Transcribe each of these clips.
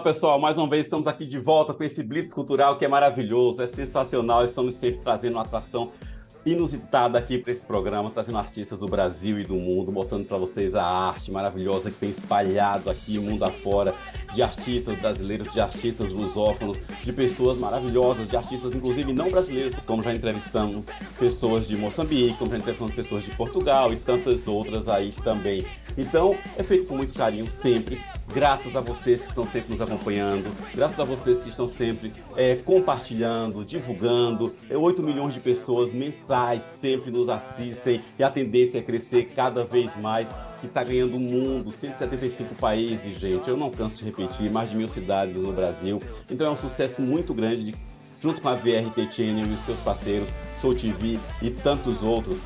Olá, pessoal. Mais uma vez estamos aqui de volta com esse Blitz Cultural que é maravilhoso, é sensacional. Estamos sempre trazendo uma atração inusitada aqui para esse programa, trazendo artistas do Brasil e do mundo, mostrando para vocês a arte maravilhosa que tem espalhado aqui o mundo afora, de artistas brasileiros, de artistas lusófonos, de pessoas maravilhosas, de artistas inclusive não brasileiros, como já entrevistamos pessoas de Moçambique, como já entrevistamos pessoas de Portugal e tantas outras aí também. Então, é feito com muito carinho sempre, graças a vocês que estão sempre nos acompanhando, graças a vocês que estão sempre compartilhando, divulgando. 8 milhões de pessoas mensais sempre nos assistem e a tendência é crescer cada vez mais, que está ganhando o mundo, 175 países, gente. Eu não canso de repetir, mais de 1000 cidades no Brasil. Então é um sucesso muito grande, junto com a VRT Channel e os seus parceiros, Soul TV e tantos outros.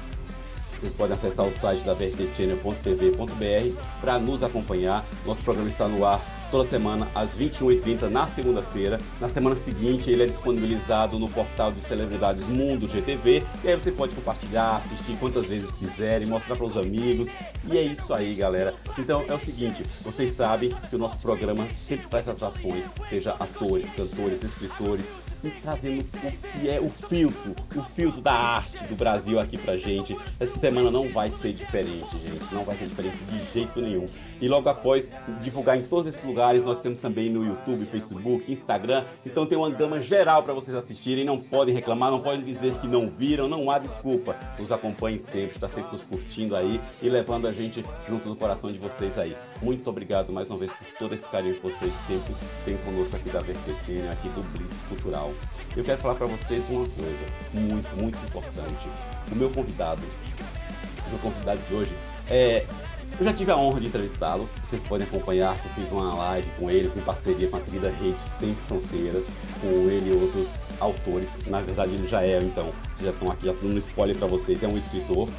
Vocês podem acessar o site da vrtchannel.tv.br para nos acompanhar. Nosso programa está no ar toda semana às 21h30 na segunda-feira. Na semana seguinte ele é disponibilizado no portal de celebridades Mundo GTV. E aí você pode compartilhar, assistir quantas vezes quiserem, mostrar para os amigos. E é isso aí, galera. Então é o seguinte, vocês sabem que o nosso programa sempre traz atrações, seja atores, cantores, escritores, e trazendo o que é o filtro da arte do Brasil aqui pra gente. Essa semana não vai ser diferente, gente, não vai ser diferente de jeito nenhum. E logo após divulgar em todos esses lugares, nós temos também no YouTube, Facebook, Instagram, então tem uma gama geral para vocês assistirem, não podem reclamar, não podem dizer que não viram, não há desculpa. Nos acompanhem sempre, está sempre nos curtindo aí e levando a gente junto no coração de vocês aí. Muito obrigado mais uma vez por todo esse carinho que vocês sempre têm conosco aqui da Vertetina, aqui do Blitz Cultural. Eu quero falar para vocês uma coisa muito, muito importante. O meu convidado de hoje eu já tive a honra de entrevistá-los, vocês podem acompanhar que eu fiz uma live com eles em parceria com a querida Rede Sem Fronteiras, com ele e outros autores. Na verdade ele já é, então, já estão aqui, já estou dando um spoiler para vocês, é um escritor.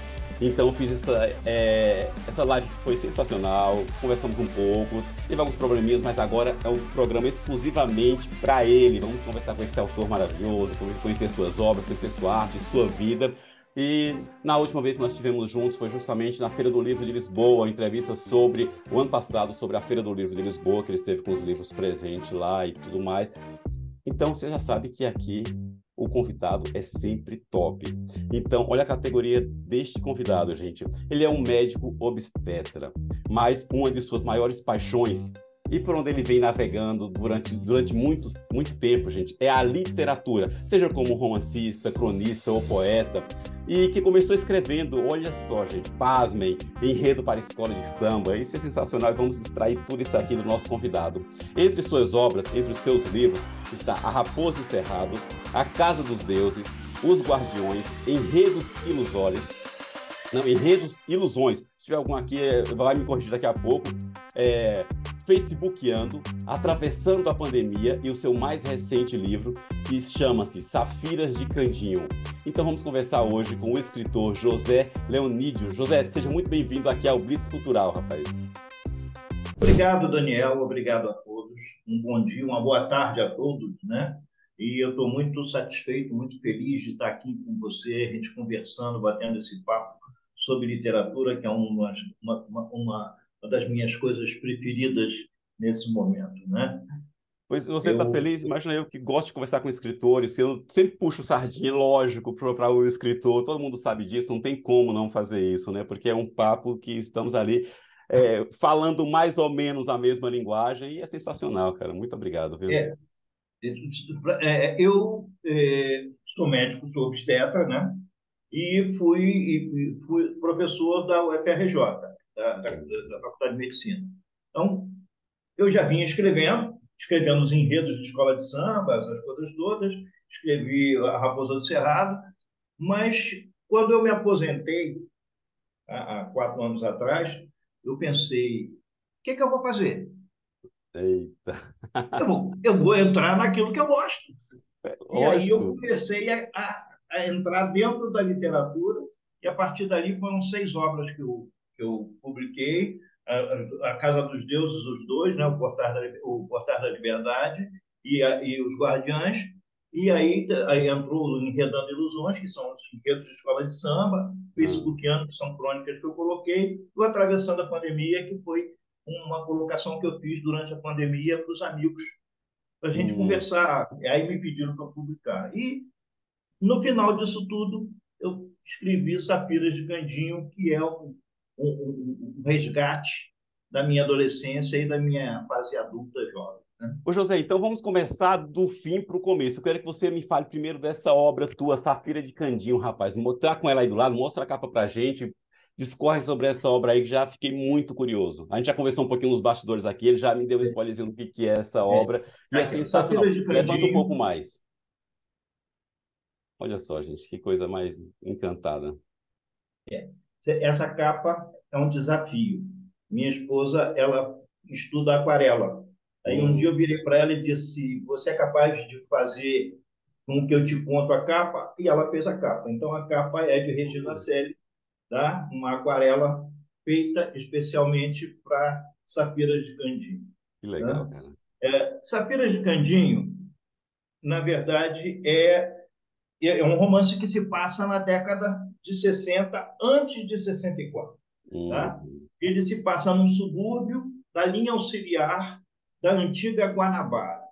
Então eu fiz essa live que foi sensacional, conversamos um pouco, teve alguns probleminhas, mas agora é um programa exclusivamente para ele. Vamos conversar com esse autor maravilhoso, conhecer suas obras, conhecer sua arte, sua vida. E na última vez que nós estivemos juntos foi justamente na Feira do Livro de Lisboa, uma entrevista sobre o ano passado, sobre a Feira do Livro de Lisboa, que ele esteve com os livros presentes lá e tudo mais. Então você já sabe que aqui o convidado é sempre top. Então, olha a categoria deste convidado, gente. Ele é um médico obstetra, mas uma de suas maiores paixões, e por onde ele vem navegando durante muito tempo, gente, é a literatura, seja como romancista, cronista ou poeta, e que começou escrevendo, olha só, gente, pasmem, enredo para escola de samba. Isso é sensacional e vamos extrair tudo isso aqui do nosso convidado. Entre suas obras, entre os seus livros, está A Raposa e o Cerrado, A Casa dos Deuses, Os Guardiões, Enredos Ilusórios, não, Enredos Ilusões. Se tiver algum aqui, vai me corrigir daqui a pouco. Facebookeando, Atravessando a Pandemia e o seu mais recente livro, que chama-se Safiras de Candinho. Então vamos conversar hoje com o escritor José Leonídio. José, seja muito bem-vindo aqui ao Blitz Cultural, rapaz. Obrigado, Daniel. Obrigado a todos. Um bom dia, uma boa tarde a todos, né? E eu estou muito satisfeito, muito feliz de estar aqui com você, a gente conversando, batendo esse papo sobre literatura, que é uma das minhas coisas preferidas nesse momento, né? Pois você está feliz? Imagina eu que gosto de conversar com escritores, eu sempre puxo sardinha, lógico, para o escritor, todo mundo sabe disso, não tem como não fazer isso, né? Porque é um papo que estamos ali falando mais ou menos a mesma linguagem e é sensacional, cara. Muito obrigado, viu? Eu sou médico, sou obstetra, né? E fui professor da UFRJ, da Faculdade de Medicina. Então, eu já vinha escrevendo os enredos de escola de samba, as coisas todas, escrevi A Raposa do Cerrado, mas quando eu me aposentei, há 4 anos atrás, eu pensei, o que eu vou fazer? Eita! Eu vou entrar naquilo que eu gosto. E aí eu Lógico. comecei a entrar dentro da literatura, e a partir dali foram 6 obras que eu publiquei: a Casa dos Deuses, os dois, né? O Portar da Liberdade e Os Guardiães. E aí entrou o Enredando Ilusões, que são os enredos de escola de samba, Facebookiano, que são crônicas que eu coloquei, o Atravessando a Pandemia, que foi uma colocação que eu fiz durante a pandemia para os amigos, para a gente Hum. conversar. E aí me pediram para publicar. E, no final disso tudo, eu escrevi Sapiras de Candinho, que é um resgate da minha adolescência e da minha fase adulta jovem, né? Ô, José, então vamos começar do fim para o começo. Eu quero que você me fale primeiro dessa obra tua, Safira de Candinho, rapaz. Tá com ela aí do lado, mostra a capa pra gente, discorre sobre essa obra aí, que já fiquei muito curioso. A gente já conversou um pouquinho nos bastidores aqui, ele já me deu um spoilerzinho do que é essa É, obra, e é aqui, ó, sensacional. Sapiras de Levanta um pouco Candinho. mais. Olha só, gente, que coisa mais encantada. É. Essa capa é um desafio. Minha esposa, ela estuda aquarela. Aí um dia Hum, eu virei para ela e disse: Você é capaz de fazer com que eu te conto a capa? E ela fez a capa. Então a capa é de Regina Coeli, tá? Uma aquarela feita especialmente para Sapiras de Candinho, que legal, né? cara. Sapiras de Candinho, na verdade, é um romance que se passa na década de 60, antes de 64. Tá? Hum, Ele se passa num subúrbio da linha auxiliar da antiga Guanabara,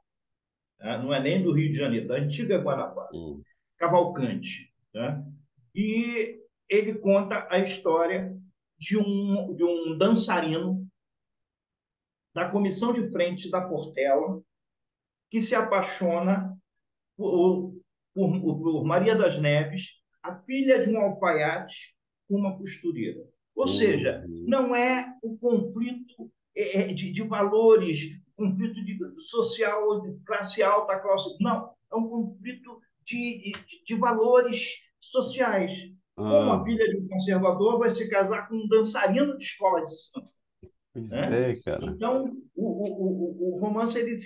tá? Não é nem do Rio de Janeiro, da antiga Guanabara, hum, Cavalcante. Tá? E ele conta a história de um dançarino da comissão de frente da Portela que se apaixona por, por Maria das Neves, a filha de um alfaiate com uma costureira. Ou seja, hum, não é o conflito de valores, conflito social, de classe alta, classe. Não, é um conflito de valores sociais. Como a ah, filha de um conservador vai se casar com um dançarino de escola de samba, pois né? é, cara. Então, o romance ele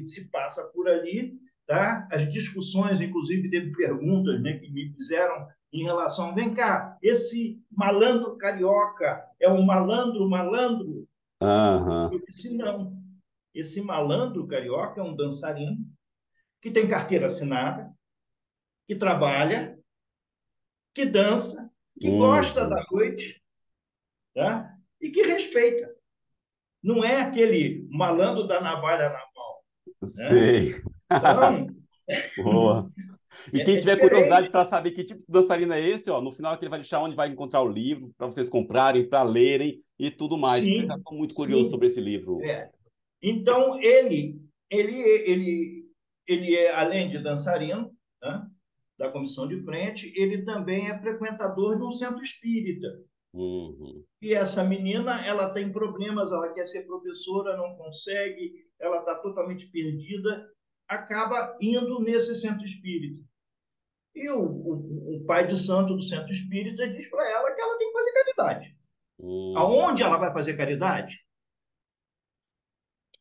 se passa por ali, tá? As discussões, inclusive, teve perguntas, né, que me fizeram em relação, vem cá, esse malandro carioca é um malandro malandro? Aham. Eu disse, não. Esse malandro carioca é um dançarino que tem carteira assinada, que trabalha, que dança, que gosta Uhum. da noite, tá? E que respeita. Não é aquele malandro da navalha na mão, né? Sei. Então, Boa. E quem é tiver curiosidade diferente. para saber que tipo de dançarina é esse, ó, no final aqui ele vai deixar onde vai encontrar o livro para vocês comprarem, para lerem e tudo mais, porque eu já Sim, estou muito curioso sim. sobre esse livro. É. Então, ele, ele, ele é, além de dançarino, né, da comissão de frente, ele também é frequentador de um centro espírita. Uhum. E essa menina, ela tem problemas, ela quer ser professora, não consegue, ela está totalmente perdida, acaba indo nesse centro espírita. E o pai de santo do centro espírita diz para ela que ela tem que fazer caridade. Uhum. Aonde ela vai fazer caridade?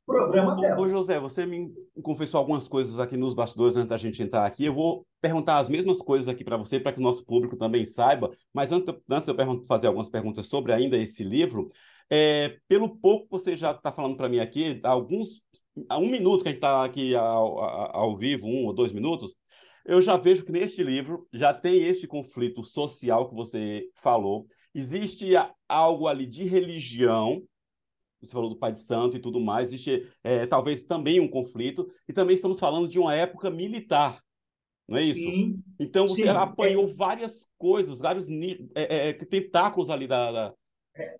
Ô, Problema ô, dela. José, você me confessou algumas coisas aqui nos bastidores antes da gente entrar aqui. Eu vou perguntar as mesmas coisas aqui para você, para que o nosso público também saiba. Mas antes de eu fazer algumas perguntas sobre ainda esse livro, pelo pouco que você já está falando para mim aqui, há 1 minuto que a gente está aqui ao vivo, 1 ou 2 minutos, eu já vejo que neste livro já tem esse conflito social que você falou. Existe algo ali de religião, você falou do Pai de Santo e tudo mais, existe talvez também um conflito, e também estamos falando de uma época militar, não é isso? Sim, Então você sim. apanhou várias coisas, vários tentáculos ali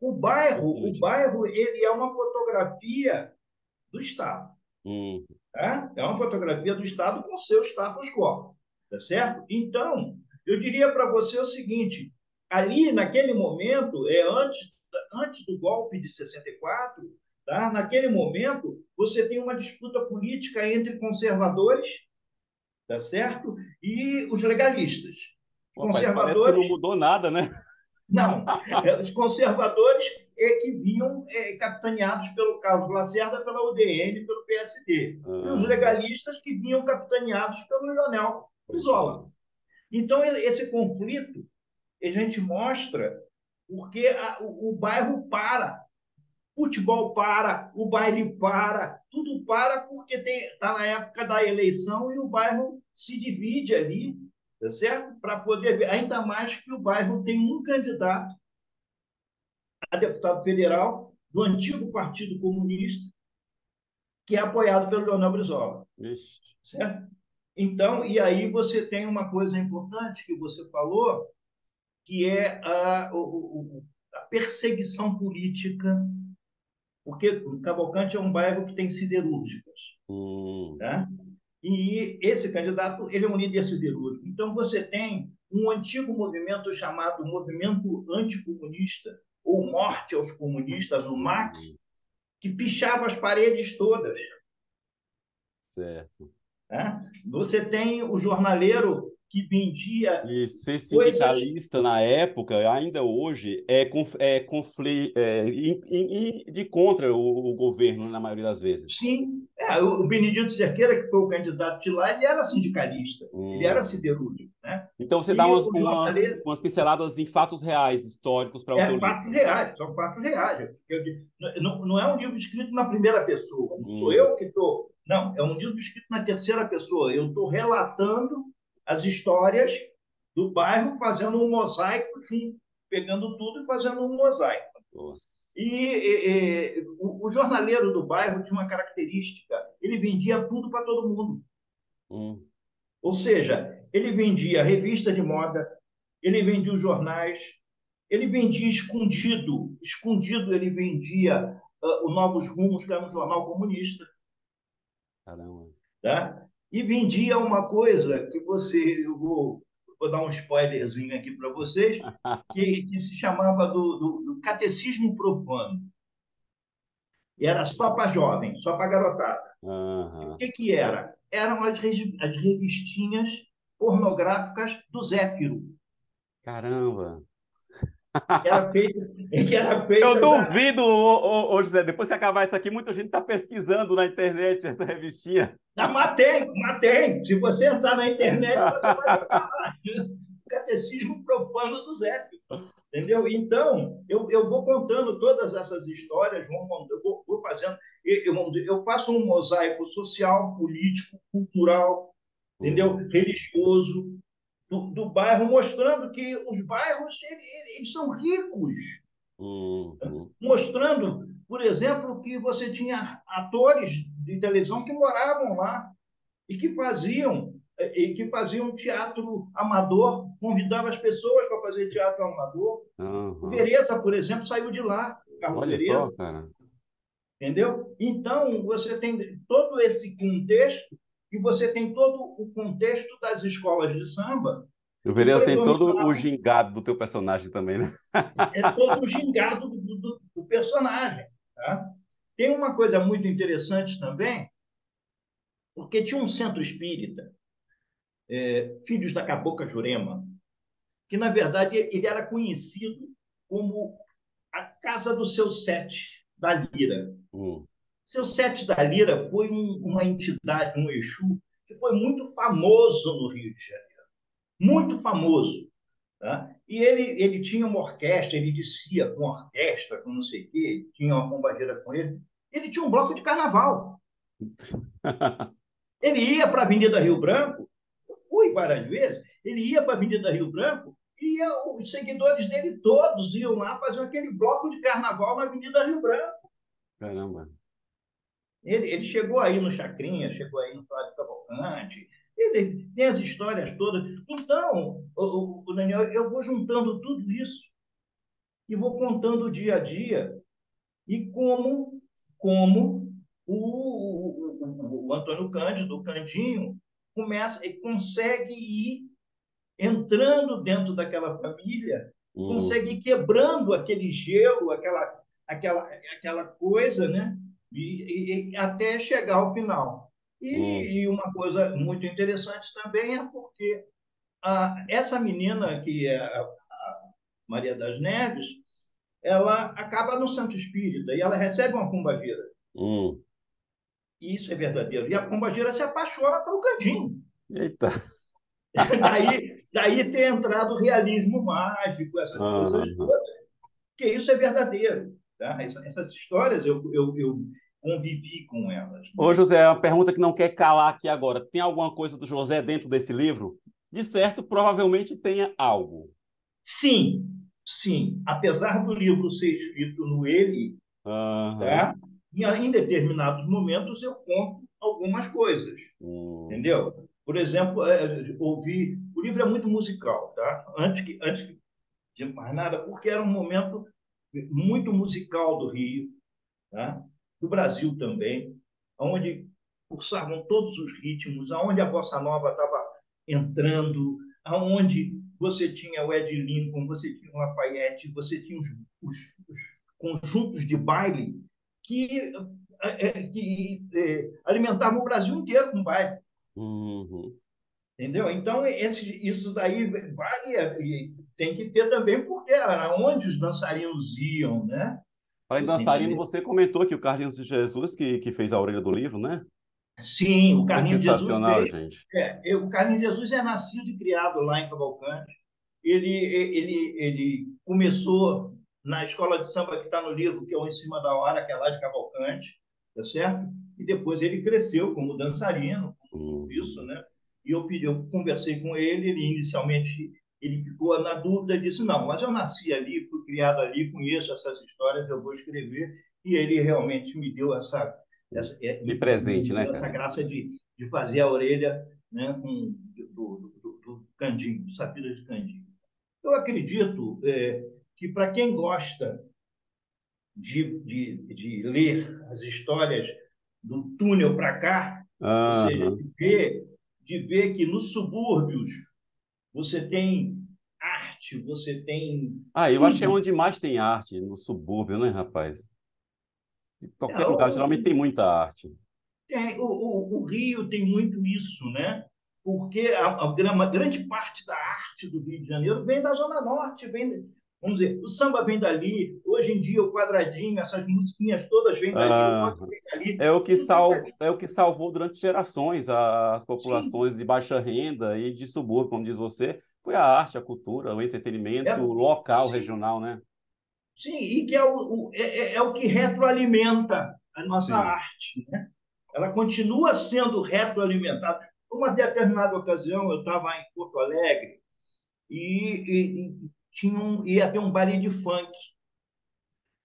O antes. bairro, ele é uma fotografia do Estado. Hum, Tá? É uma fotografia do Estado com seu status quo. Tá certo? Então, eu diria para você o seguinte: ali, naquele momento, antes do golpe de 64, tá? Naquele momento, você tem uma disputa política entre conservadores, tá certo? E os legalistas. Os rapaz, parece que conservadores, não mudou nada, né? não. Os conservadores que vinham capitaneados pelo Carlos Lacerda, pela UDN, pelo PSD. E os Aham, legalistas que vinham capitaneados pelo Leonel Brizola. Brizola. Então, esse conflito, a gente mostra porque o bairro para, futebol para, o baile para, tudo para porque está na época da eleição e o bairro se divide ali, tá certo? Para poder ver, ainda mais que o bairro tem um candidato a deputado federal do antigo Partido Comunista, que é apoiado pelo Leonel Brizola. Ixi. Certo? Então, e aí você tem uma coisa importante que você falou, que é a perseguição política, porque Cavalcante é um bairro que tem siderúrgicas. Tá? E esse candidato ele é um líder siderúrgico. Então, você tem um antigo movimento chamado Movimento Anticomunista, ou Morte aos Comunistas, o MAC, que pichava as paredes todas. Certo. Né? Você tem o jornaleiro que vendia E ser coisas. sindicalista na época, ainda hoje, de contra o governo, na maioria das vezes. Sim, o Benedito Cerqueira, que foi o candidato de lá, ele era sindicalista, ele era Hum. siderúrgico. Né? Então você dá E umas, o umas, jornaleiro umas pinceladas em fatos reais, históricos, para o teu livro. fatos reais, são fatos reais. Não é um livro escrito na primeira pessoa, não sou Hum. eu que estou. Não, é um livro escrito na terceira pessoa. Eu estou relatando as histórias do bairro, fazendo um mosaico, pegando tudo e fazendo um mosaico. Boa. O jornaleiro do bairro tinha uma característica: ele vendia tudo para todo mundo. Ou seja, ele vendia revista de moda, ele vendia os jornais, ele vendia escondido. Escondido ele vendia o Novos Rumos, que era um jornal comunista. Caramba. Tá? E vendia uma coisa que eu vou dar um spoilerzinho aqui para vocês, que se chamava do catecismo profano. E era só para jovem, só para garotada. O que era? Eram as revistinhas pornográficas do Zéfiro. Caramba. Que era Eu feita duvido, José, depois que acabar isso aqui, muita gente está pesquisando na internet essa revistinha. Matei. Se você entrar na internet, você vai ver lá. Catecismo profano do Zéfiro. Entendeu? Então, eu vou contando todas essas histórias, eu vou fazendo, eu faço um mosaico social, político, cultural, entendeu? Religioso, do bairro, mostrando que os bairros eles são ricos. Mostrando, por exemplo, que você tinha atores de televisão que moravam lá e que faziam teatro amador, convidava as pessoas para fazer teatro amador. O Vereza, por exemplo, saiu de lá, Carlos Olha só, Vereza. cara. Entendeu? Então, você tem todo esse contexto e você tem todo o contexto das escolas de samba O que Vereza tem todo o predominavam, gingado do teu personagem também, né? todo o gingado do personagem. Tá? Tem uma coisa muito interessante também, porque tinha um centro espírita, Filhos da Cabocla Jurema, que, na verdade, ele era conhecido como a Casa do Seu Sete da Lira. Seu Sete da Lira foi uma entidade, um Exu, que foi muito famoso no Rio de Janeiro. Muito famoso. Tá? E ele tinha uma orquestra, ele descia com orquestra, com não sei o quê, tinha uma pombageira com ele. Ele tinha um bloco de carnaval. Ele ia para a Avenida Rio Branco, eu fui várias vezes, ele ia para a Avenida Rio Branco e os seguidores dele todos iam lá fazer aquele bloco de carnaval na Avenida Rio Branco. Caramba. Ele chegou aí no Chacrinha, chegou aí no Flávio Cavalcante, ele tem as histórias todas. Então, o Daniel, eu vou juntando tudo isso e vou contando o dia a dia e como o Antônio Cândido, o Candinho, consegue ir entrando dentro daquela família, consegue ir quebrando aquele gelo, aquela coisa, né? E até chegar ao final. E uma coisa muito interessante também é porque essa menina, que é a Maria das Neves, ela acaba no centro espírita e ela recebe uma pombagira. E isso é verdadeiro. E a pombagira se apaixona pelo Candinho. Eita. Daí tem entrado o realismo mágico, essas coisas todas, que isso é verdadeiro. Tá? Essas histórias eu convivi com elas. Né? Ô, José, uma pergunta que não quer calar aqui agora. Tem alguma coisa do José dentro desse livro? De certo, provavelmente tenha algo. Sim. Apesar do livro ser escrito no ele, Aham. Tá? E em determinados momentos eu conto algumas coisas, Hum. entendeu? Por exemplo, ouvir. O livro é muito musical, tá? Antes de mais nada, porque era um momento muito musical do Rio, tá? Do Brasil também, onde pulsavam todos os ritmos, aonde a bossa nova estava entrando, aonde você tinha o Ed Lincoln, você tinha o Lafayette, você tinha os conjuntos de baile que, alimentavam o Brasil inteiro com baile. Uhum. Entendeu? Então, isso daí vai e tem que ter também, porque aonde os dançarinos iam, né? Falando em Você dançarino, entendeu? você comentou que o Carlinhos de Jesus, que fez a orelha do livro, né? Sim, o Foi Carlinhos de Jesus sensacional, veio. gente. O Carlinhos de Jesus é nascido e criado lá em Cavalcante. Ele começou na escola de samba que está no livro, que é o Em Cima da Hora, que é lá de Cavalcante, tá certo? E depois ele cresceu como dançarino, como tudo isso, Uhum. né? E eu conversei com ele, ele inicialmente ele ficou na dúvida, disse, não, mas eu nasci ali, fui criado ali, conheço essas histórias, eu vou escrever. E ele realmente me deu Que me presente, né, deu essa cara? graça de fazer a orelha, né, do Candinho, do Safira de Candinho. Eu acredito que para quem gosta de ler as histórias do túnel para cá, ou seja, Aham. de ver que nos subúrbios você tem arte, você tem Ah, eu acho que é tudo. onde mais tem arte, no subúrbio, né, rapaz? Em É, qualquer lugar, geralmente tem muita arte. o Rio tem muito isso, né? Porque uma grande parte da arte do Rio de Janeiro vem da Zona Norte, vamos dizer, o samba vem dali, hoje em dia o quadradinho, essas musiquinhas todas vêm dali, o rock Aham. vem dali, É o que tudo vem dali. é o que salvou durante gerações as Sim, populações de baixa renda e de subúrbio, como diz você, foi a arte, a cultura, o é, entretenimento local, sim, regional, né? sim, e que é o que retroalimenta a nossa Sim. arte, né? Ela continua sendo retroalimentada. Uma determinada ocasião, eu estava em Porto Alegre e ia ter um baile de funk.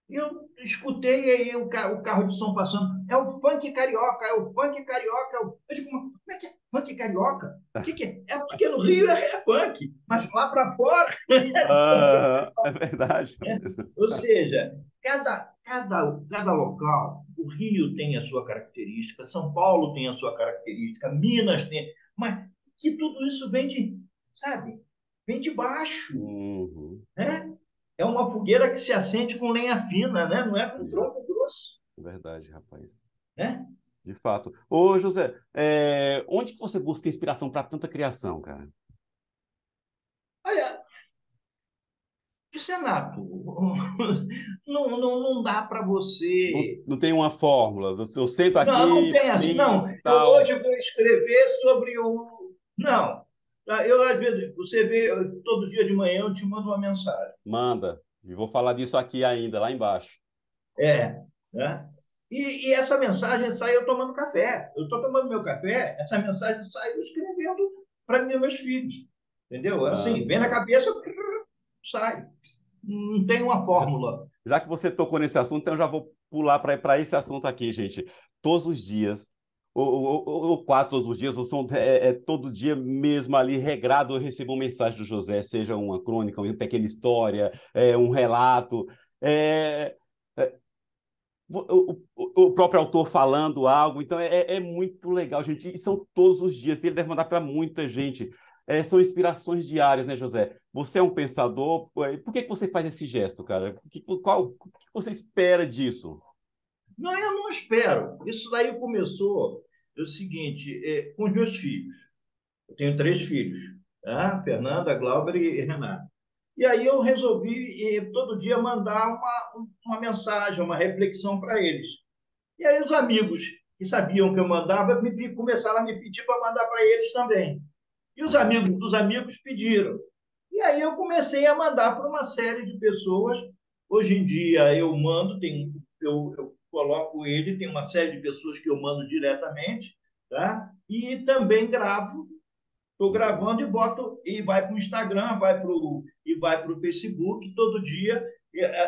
E eu escutei aí o carro de som passando. É o funk carioca, é o funk carioca. Eu digo, como é que é funk carioca? O que, que é? É porque no Rio é funk, mas lá para fora é funk. Ah, é verdade. Né? Ou seja, cada local, o Rio tem a sua característica, São Paulo tem a sua característica, Minas tem, mas que tudo isso vem de, sabe, vem de baixo, Uhum. né? É uma fogueira que se acende com lenha fina, né? Não é com Sim, tronco grosso, é verdade, rapaz. né? De fato. Ô, José, onde que você busca inspiração para tanta criação, cara? Olha, Senato, não dá para Não, você. não tem uma fórmula. Eu sento Não, não aqui, tem assim, não. penso e Eu tal. hoje vou escrever sobre o. Não. Tá? Eu, às vezes, você vê, todo dia de manhã eu te mando uma mensagem. Manda. E vou falar disso aqui ainda, lá embaixo. Né? E essa mensagem sai eu tomando café. Eu estou tomando meu café, essa mensagem sai eu escrevendo para meus filhos. Entendeu? Assim, vem na Aham. cabeça, sai. Não tem uma Já, fórmula. já que você tocou nesse assunto, então eu já vou pular para esse assunto aqui, gente. Todos os dias, ou quase todos os dias, ou são, todo dia mesmo ali, regrado, eu recebo uma mensagem do José, seja uma crônica, uma pequena história, um relato. É, é, o próprio autor falando algo, então é muito legal, gente. E são todos os dias, e ele deve mandar para muita gente. São inspirações diárias, né, José? Você é um pensador. Por que que você faz esse gesto, cara? O que você espera disso? Não, eu não espero. Isso daí começou o seguinte, com os meus filhos. Eu tenho três filhos, tá? Fernanda, Glauber e Renato. E aí eu resolvi todo dia mandar uma mensagem, uma reflexão para eles. E aí os amigos que sabiam que eu mandava começaram a me pedir para mandar para eles também. E os Uhum. amigos dos amigos pediram. E aí eu comecei a mandar para uma série de pessoas. Hoje em dia eu mando, eu coloco ele, tem uma série de pessoas que eu mando diretamente, tá? E também gravo, estou Uhum. gravando e boto e vai para o Instagram, vai para o Facebook todo dia.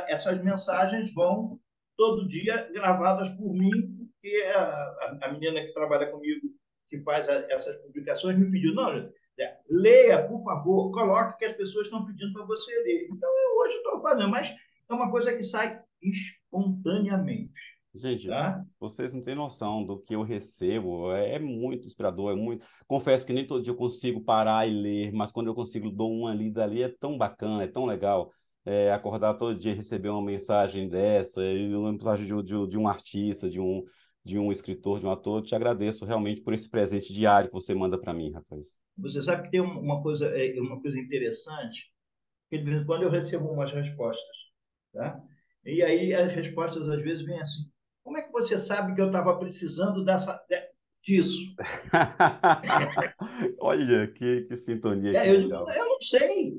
Essas mensagens vão. todo dia, gravadas por mim, porque a menina que trabalha comigo, que faz essas publicações, me pediu, não, leia, por favor, coloque que as pessoas estão pedindo para você ler. Então, eu hoje estou fazendo, mas é uma coisa que sai espontaneamente, Gente, tá? vocês não têm noção do que eu recebo. É muito inspirador, é muito. Confesso que nem todo dia eu consigo parar e ler, mas quando eu consigo dou uma lida ali, é tão bacana, é tão legal. Acordar todo dia e receber uma mensagem dessa, e uma mensagem de um artista, de um escritor, de um ator. Eu te agradeço realmente por esse presente diário que você manda para mim, rapaz. Você sabe que tem uma coisa interessante, que de vez em quando eu recebo umas respostas, tá? E aí as respostas às vezes vêm assim: como é que você sabe que eu estava precisando disso? Olha, que sintonia, que Eu digo, legal. eu não sei.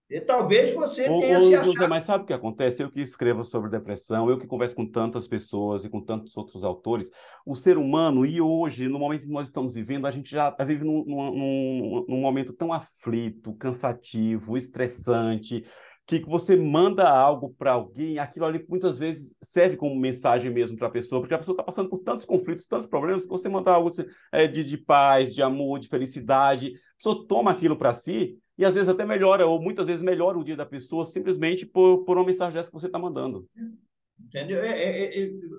E talvez você tenha se Ô, José, achado. mas sabe o que acontece? Eu que escrevo sobre depressão, eu que converso com tantas pessoas e com tantos outros autores, o ser humano, e hoje, no momento que nós estamos vivendo, a gente já vive num momento tão aflito, cansativo, estressante, que você manda algo para alguém, aquilo ali muitas vezes serve como mensagem mesmo para a pessoa, porque a pessoa está passando por tantos conflitos, tantos problemas, que você manda algo assim, de paz, de amor, de felicidade, a pessoa toma aquilo para si. E às vezes até melhora, ou muitas vezes melhora o dia da pessoa simplesmente por uma mensagem dessa que você está mandando. Entendeu?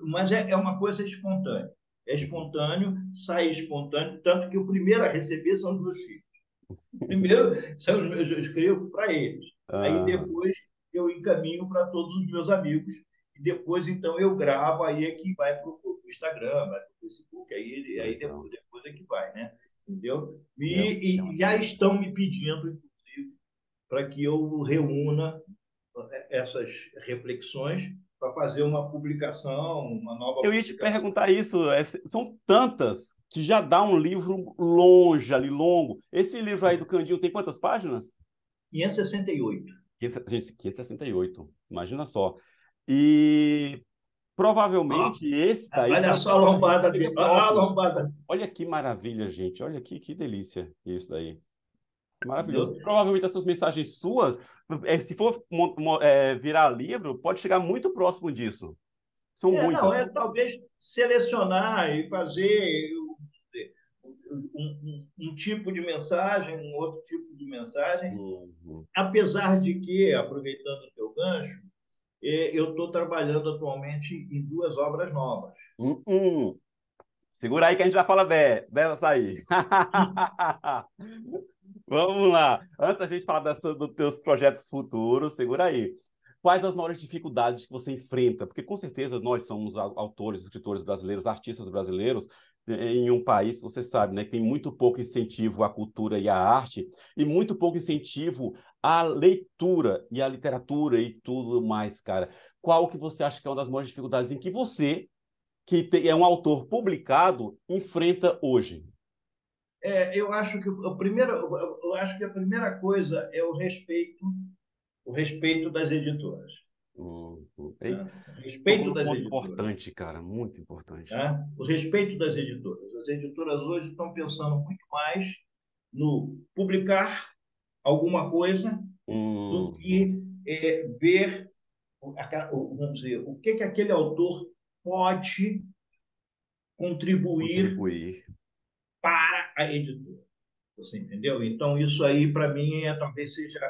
Mas é uma coisa espontânea. É espontâneo, sai espontâneo, tanto que o primeiro a receber são os meus filhos. Primeiro, eu escrevo para eles. Aí Aham, depois eu encaminho para todos os meus amigos. E depois, então, eu gravo, aí é que vai para o Instagram, vai para o Facebook, aí legal. depois é que vai, né? Entendeu? É uma E já coisa. estão me pedindo, inclusive, para que eu reúna essas reflexões para fazer uma publicação, uma nova Eu ia te publicação. perguntar isso, são tantas que já dá um livro longe ali, longo. Esse livro aí do Candinho tem quantas páginas? 568. 500, gente, 568, imagina só. E Ó, provavelmente esse daí olha só a lombada chega dele. Olha a próximo. lombada. Olha que maravilha, gente. Olha que delícia isso daí. Maravilhoso. Entendeu? Provavelmente essas mensagens suas, se for virar livro, pode chegar muito próximo disso. São Não, muitas. talvez selecionar e fazer um tipo de mensagem, um outro tipo de mensagem, Uhum. apesar de que, aproveitando o teu gancho, eu estou trabalhando atualmente em duas obras novas. Uhum. Segura aí que a gente já fala dessa aí. Vamos lá. Antes da gente falar dos teus projetos futuros, segura aí. Quais as maiores dificuldades que você enfrenta? Porque com certeza nós somos autores, escritores brasileiros, artistas brasileiros, em um país, você sabe, né, que tem muito pouco incentivo à cultura e à arte, e muito pouco incentivo à leitura e à literatura e tudo mais, cara. Qual que você acha que é uma das maiores dificuldades em que você, é um autor publicado, enfrenta hoje? Eu acho que a primeira coisa é o respeito das editoras, Uhum. né? O Tocou respeito num das ponto editoras, importante, cara, muito importante. né? O respeito das editoras. As editoras hoje estão pensando muito mais no publicar alguma coisa do Uhum. que ver, vamos dizer, o que que aquele autor pode contribuir Contribuir. para a editora. Você entendeu? Então, isso aí, para mim, talvez seja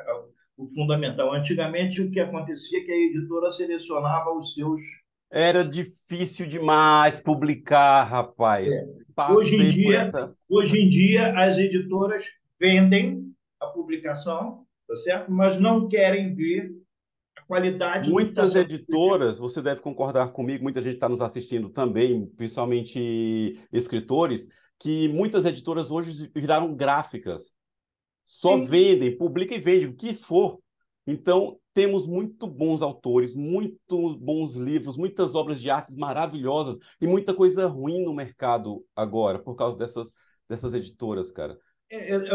o fundamental. Antigamente, o que acontecia é que a editora selecionava os seus. Era difícil demais publicar, rapaz. Hoje em Passei por dia, essa. hoje em dia, as editoras vendem a publicação, tá certo? Mas não querem ver a qualidade do que está Muitas sendo publicado. editoras, você deve concordar comigo, muita gente está nos assistindo também, principalmente escritores, que muitas editoras hoje viraram gráficas. Só Sim, vendem, publicam e vendem, o que for. Então, temos muito bons autores, muitos bons livros, muitas obras de artes maravilhosas e muita coisa ruim no mercado agora, por causa dessas editoras, cara.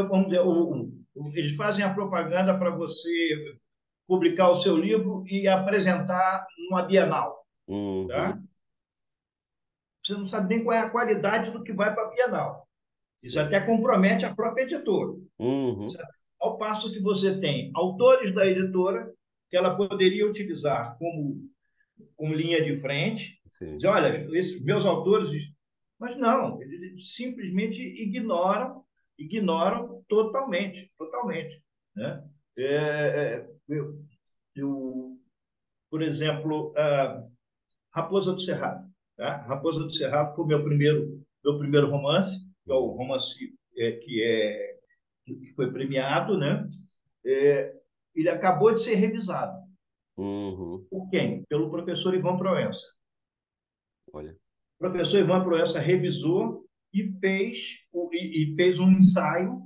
vamos dizer, eles fazem a propaganda para você publicar o seu livro e apresentar numa Bienal, tá? Uhum, Você não sabe nem qual é a qualidade do que vai para a Bienal. Isso sim. até compromete a própria editora. Uhum, Ao passo que você tem autores da editora que ela poderia utilizar como com linha de frente, Sim. dizer, olha, esses meus autores, mas não, eles simplesmente ignoram totalmente, totalmente, né? Eu, por exemplo, Raposa do Cerrado, tá? Raposa do Cerrado foi meu primeiro romance, que é o Uhum. romance que foi premiado, né? É, ele acabou de ser revisado. Uhum. Por quem? Pelo professor Ivan Proença. Olha. O professor Ivan Proença revisou e fez um ensaio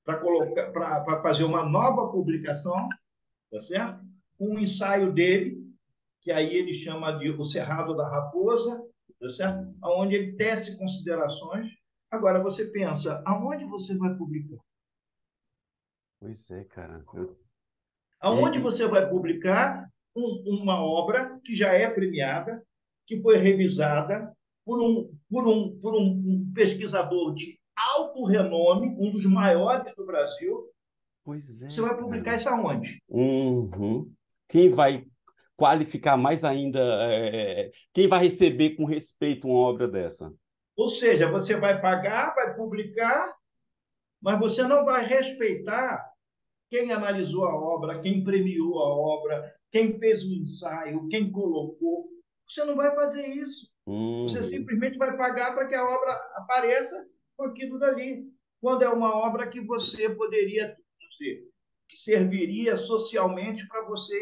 para fazer uma nova publicação, tá certo? Um ensaio dele, que aí ele chama de O Cerrado da Raposa, tá certo? Uhum. Onde ele tece considerações. Agora você pensa, aonde você vai publicar? Pois é, cara. Aonde E, você vai publicar uma obra que já é premiada, que foi revisada por um pesquisador de alto renome, um dos maiores do Brasil? pois Você é, vai cara. publicar isso aonde? Uhum. Quem vai qualificar mais ainda? Quem vai receber com respeito uma obra dessa? Ou seja, você vai pagar, vai publicar, mas você não vai respeitar quem analisou a obra, quem premiou a obra, quem fez o ensaio, quem colocou. Você não vai fazer isso. Você Uhum. simplesmente vai pagar para que a obra apareça com aquilo dali. Quando é uma obra que você poderia dizer, que serviria socialmente para você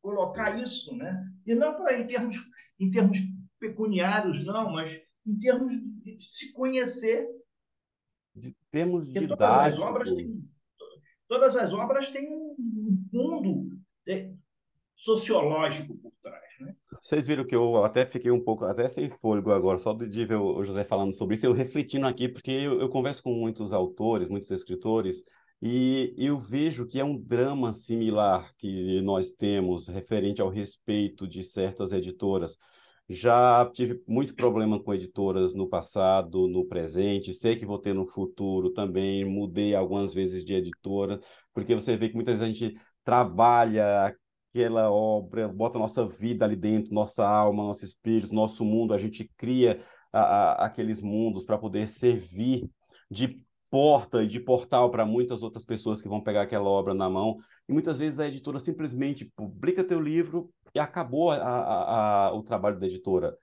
colocar Sim. isso, né? E não para em termos pecuniários, não, mas em termos de se conhecer. De termos Porque todas as didáticos. obras têm, todas as obras têm um fundo sociológico por trás, né? Vocês viram que eu até fiquei um pouco, até sem fôlego agora, só de ver o José falando sobre isso, eu refletindo aqui, porque eu converso com muitos autores, muitos escritores, e eu vejo que é um drama similar que nós temos referente ao respeito de certas editoras. Já tive muito problema com editoras no passado, no presente, sei que vou ter no futuro também, mudei algumas vezes de editora, porque você vê que muitas vezes a gente trabalha aquela obra, bota nossa vida ali dentro, nossa alma, nosso espírito, nosso mundo, a gente cria aqueles mundos para poder servir de porta e de portal para muitas outras pessoas que vão pegar aquela obra na mão. E muitas vezes a editora simplesmente publica teu livro e acabou o trabalho da editora.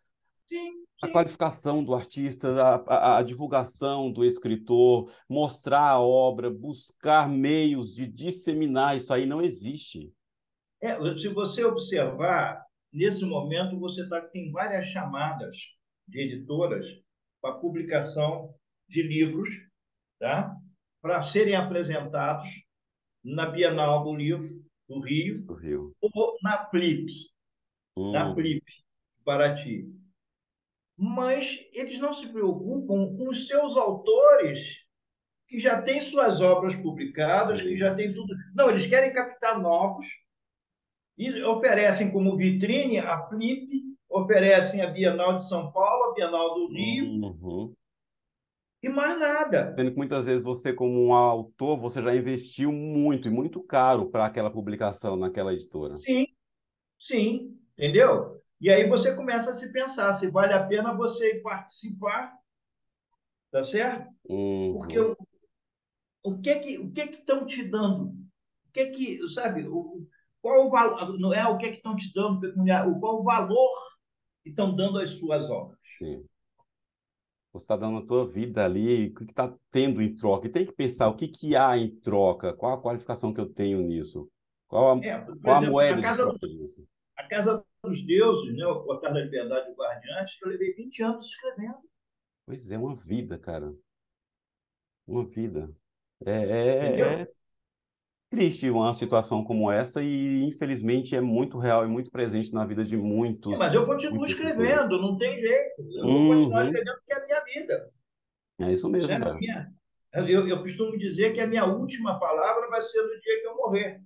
Sim, A sim. qualificação do artista, a divulgação do escritor, mostrar a obra, buscar meios de disseminar isso aí não existe. Se você observar, nesse momento tem várias chamadas de editoras para publicação de livros, tá? Para serem apresentados na Bienal do Livro do Rio Do Rio. ou na Hum, Flip, Paraty. Mas eles não se preocupam com os seus autores que já têm suas obras publicadas, que sim. já têm tudo. Não, eles querem captar novos e oferecem como vitrine a Flip, oferecem a Bienal de São Paulo, a Bienal do Rio Uhum. e mais nada. Sendo que muitas vezes você, como um autor, você já investiu muito e muito caro para aquela publicação naquela editora. Sim, sim, entendeu? E aí você começa a se pensar se vale a pena você participar, tá certo? Porque Uhum. o que estão te dando? Sabe, qual o valor, não é o que estão te dando pecuniário, qual o valor que estão dando às suas obras? Sim. Você está dando a tua vida ali, o que está tendo em troca? E tem que pensar o que, que há em troca, qual a qualificação que eu tenho nisso, Por qual a exemplo, moeda de troca disso. A Casa dos Deuses, né, o Portal da Liberdade do Guardiães, que eu levei 20 anos escrevendo, Pois é, uma vida, cara, uma vida. É entendeu? triste uma situação como essa e, infelizmente, é muito real e muito presente na vida de muitos, Mas eu continuo muitos escritores. escrevendo, não tem jeito. Eu vou continuar Uhum. escrevendo porque é a minha vida. É isso mesmo, Certo? cara. Eu costumo dizer que a minha última palavra vai ser no dia que eu morrer.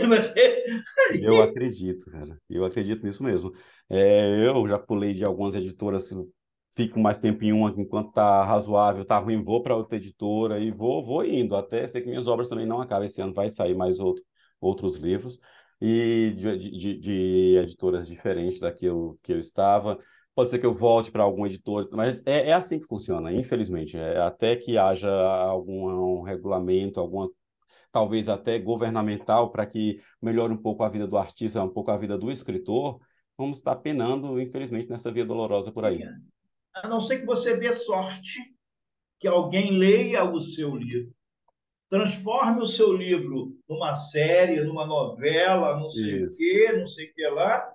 Vai ser Eu ali. acredito, cara. Eu acredito nisso mesmo. Eu já pulei de algumas editoras que eu fico mais tempo em uma enquanto tá razoável, tá ruim, vou para outra editora e vou indo. Até sei que minhas obras também não acabam esse ano, vai sair mais outros livros. e de editoras diferentes da que eu estava. Pode ser que eu volte para algum editor, mas é assim que funciona, infelizmente. Até que haja algum regulamento, alguma talvez até governamental, para que melhore um pouco a vida do artista, um pouco a vida do escritor, vamos estar penando, infelizmente, nessa via dolorosa por aí. A não ser que você dê sorte que alguém leia o seu livro, transforme o seu livro numa série, numa novela, não sei o Isso. quê, não sei o que lá,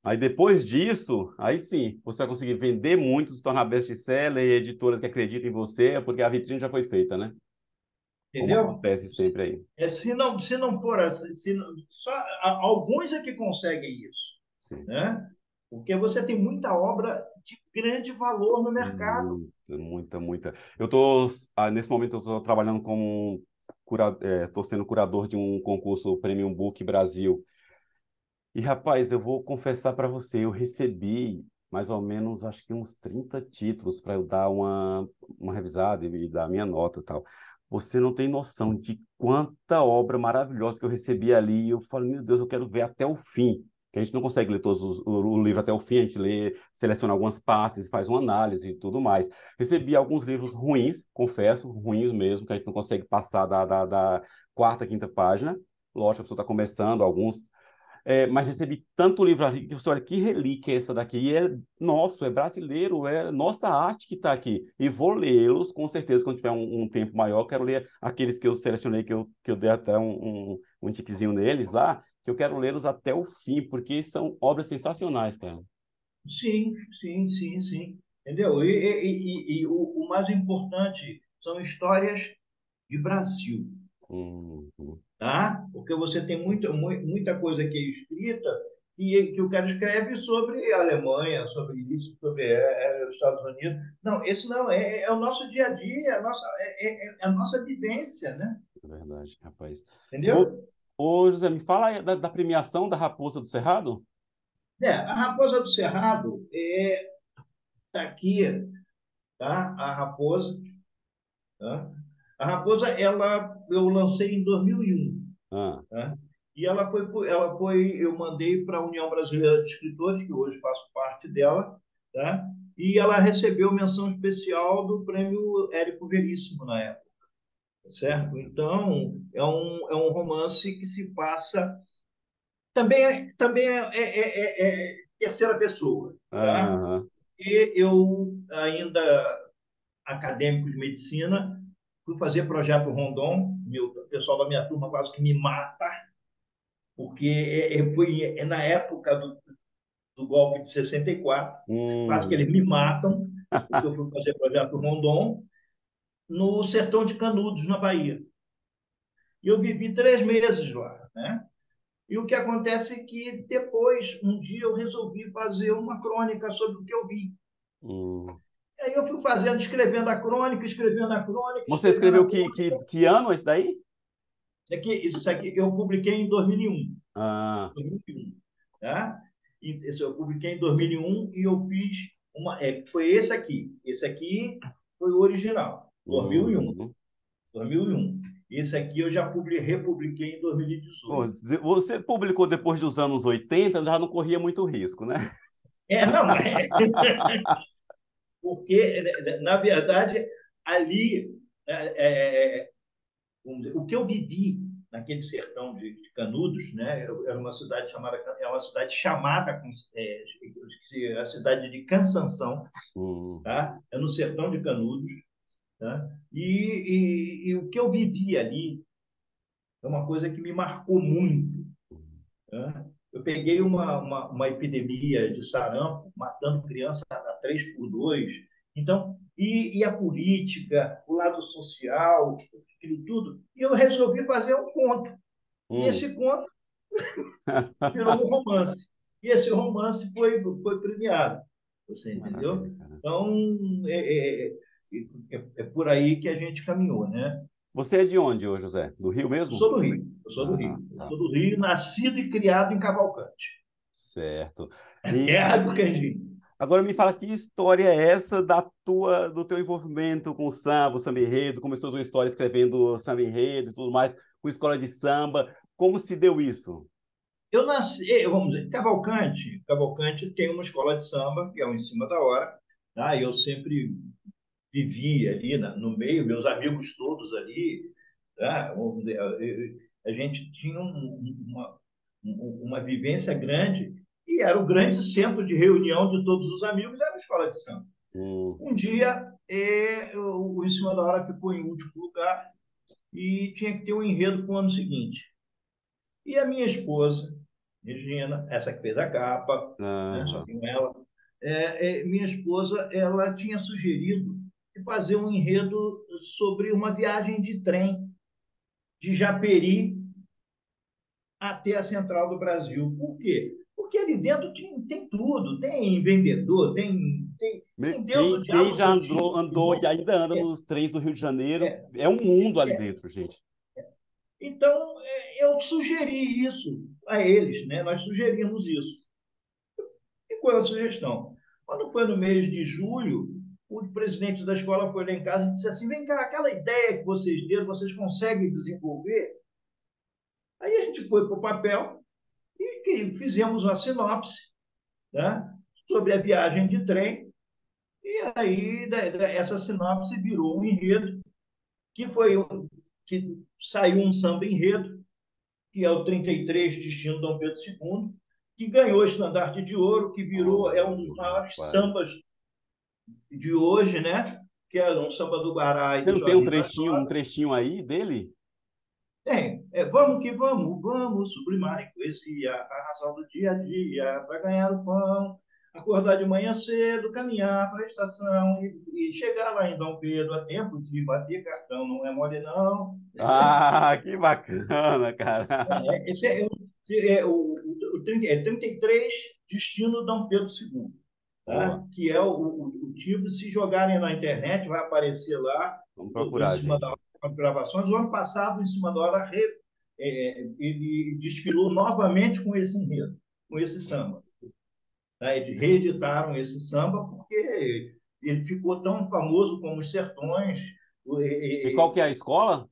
Aí depois disso, aí sim, você vai conseguir vender muito, se tornar best-seller, e editoras que acreditam em você, porque a vitrine já foi feita, né? Como entendeu? acontece sempre aí. Se não for assim, só alguns é que conseguem isso, Sim. né? Porque você tem muita obra de grande valor no mercado. Muita, muita, muita. Eu tô, nesse momento, eu estou trabalhando como tô sendo curador de um concurso Premium Book Brasil. E, rapaz, eu vou confessar para você, eu recebi mais ou menos, acho que uns 30 títulos para eu dar uma revisada e dar a minha nota e tal. Você não tem noção de quanta obra maravilhosa que eu recebi ali. Eu falo, meu Deus, eu quero ver até o fim. Que a gente não consegue ler o livro até o fim, a gente lê, seleciona algumas partes, faz uma análise e tudo mais. Recebi alguns livros ruins, confesso, ruins mesmo, que a gente não consegue passar da quarta, quinta página. Lógico, a pessoa está começando, alguns mas recebi tanto livro ali que você olha, que relíquia é essa daqui? E é nosso, é brasileiro, é nossa arte que está aqui. E vou lê-los, com certeza, quando tiver um tempo maior, quero ler aqueles que eu selecionei, que eu dei até um tiquezinho neles lá, que eu quero lê-los até o fim, porque são obras sensacionais, cara. Sim, sim, sim, sim. Entendeu? O mais importante são histórias de Brasil, Uhum. tá? Porque você tem muita coisa que é escrita que o cara escreve sobre a Alemanha, sobre isso, sobre os Estados Unidos. Não, esse não, é o nosso dia a dia, é a nossa vivência, né? É verdade, rapaz. Ô, Entendeu? ô, José, me fala aí da premiação da Raposa do Cerrado? A Raposa do Cerrado tá aqui, tá? A Raposa, tá? A Raposa, eu lancei em 2001, Ah, tá? E eu mandei para a União Brasileira de Escritores, que hoje faço parte dela, tá? E ela recebeu menção especial do prêmio Érico Veríssimo na época, tá certo? Então, é um romance que se passa também é terceira pessoa, tá? aham. E eu ainda acadêmico de medicina, fui fazer projeto Rondon, o pessoal da minha turma quase que me mata, porque foi na época do golpe de 64, quase que eles Uhum. me matam, porque eu fui fazer projeto Rondon no sertão de Canudos, na Bahia. E eu vivi 3 meses lá, né? E o que acontece é que depois, um dia, eu resolvi fazer uma crônica sobre o que eu vi. Uhum. Aí eu fui fazendo, escrevendo a crônica, escrevendo a crônica, Você escrevendo a escreveu crônica. que ano esse daí? Isso aqui eu publiquei em 2001. Ah, 2001, tá? E esse eu publiquei em 2001 e eu fiz foi esse aqui. Esse aqui foi o original, 2001. uhum. 2001. Esse aqui eu já republiquei em Pô, 2018. você publicou depois dos anos 80, já não corria muito risco, né? Não, porque, na verdade, ali, é, é, o que eu vivi naquele sertão de Canudos, né? Era uma cidade chamada a cidade de Cansanção, Hum, tá? É no sertão de Canudos, tá? E o que eu vivi ali é uma coisa que me marcou muito, tá? Eu peguei uma epidemia de sarampo, matando crianças a 3 por 2. Então, e a política, o lado social, aquilo tudo, e eu resolvi fazer um conto. E hum. esse conto virou um romance. E esse romance foi premiado. Você Maravilha, entendeu? cara. Então, é, é, é por aí que a gente caminhou, né? Você é de onde, ô José? Do Rio Eu mesmo? sou do Rio. Eu sou do Ah, Rio. Eu tá. sou do Rio, nascido e criado em Cavalcante. Certo. A terra E do canjica. agora me fala que história é essa do teu envolvimento com o samba enredo, começou a sua história escrevendo samba enredo e tudo mais, com escola de samba. Como se deu isso? eu nasci, vamos dizer, Cavalcante tem uma escola de samba, que é o Em Cima da Hora, tá? Eu sempre vivi ali no meio, meus amigos todos ali, tá? Vamos dizer, a gente tinha uma vivência grande e era o grande centro de reunião de todos os amigos, era a escola de samba. Hum. Um dia, o Em Cima da Hora ficou em último lugar e tinha que ter um enredo para o ano seguinte. E a minha esposa, Regina, essa que fez a capa, né, só Aham. tenho ela, minha esposa, ela tinha sugerido de fazer um enredo sobre uma viagem de trem de Japeri até a Central do Brasil. Por quê? Porque ali dentro tem tudo, tem vendedor, tem Deus, o Quem diabo, já seu tio, andou e irmão. ainda anda É, nos trens do Rio de Janeiro, é, é um mundo ali é. dentro, gente. Então, eu sugeri isso a eles, né? Nós sugerimos isso. E qual é a sugestão? Quando foi no mês de julho, o presidente da escola foi lá em casa e disse assim: vem cá, aquela ideia que vocês deram, vocês conseguem desenvolver? Aí a gente foi para o papel e fizemos uma sinopse, né, sobre a viagem de trem. E aí essa sinopse virou um enredo, que saiu um samba enredo, que é o 33 Destino Dom Pedro II, que ganhou o estandarte de ouro, que virou, é um dos Oh, maiores rapaz. sambas de hoje, né? Que é um samba do Guará e Você do não tem Jorginho da umTora. trechinho aí dele? Tem, vamos que vamos, vamos sublimar em poesia a razão do dia a dia para ganhar o pão, acordar de manhã cedo, caminhar para a estação e chegar lá em Dom Pedro a tempo de bater cartão, não é mole não. Ah, que bacana, cara. Esse o 33 Destino Dom Pedro II, tá? Boa. Que é o tipo, se jogarem na internet, vai aparecer lá Vamos do Em procurar, Cima da gente. Hora com gravações. O ano passado, o Em Cima da Hora, ele desfilou novamente com esse enredo, com esse samba. Tá? Eles reeditaram esse samba porque ele ficou tão famoso como Os Sertões, o, E qual que é a escola?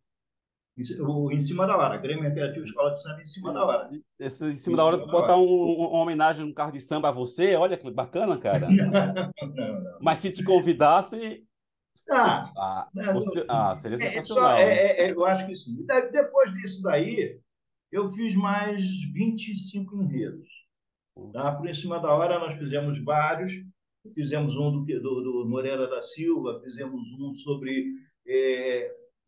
Em Cima da Hora, Grêmio Recreativo Escola de Samba Em Cima da Hora. Esse, em Em cima da hora, Cima da botar Hora. uma homenagem no carro de samba a você, olha que bacana, cara. Não, não. Mas se te convidasse, Ah, seria só, sensacional, hein? eu acho que sim. Depois disso daí, eu fiz mais 25 enredos. Tá? Por Em Cima da Hora, nós fizemos vários. Fizemos um do Moreira da Silva, fizemos um sobre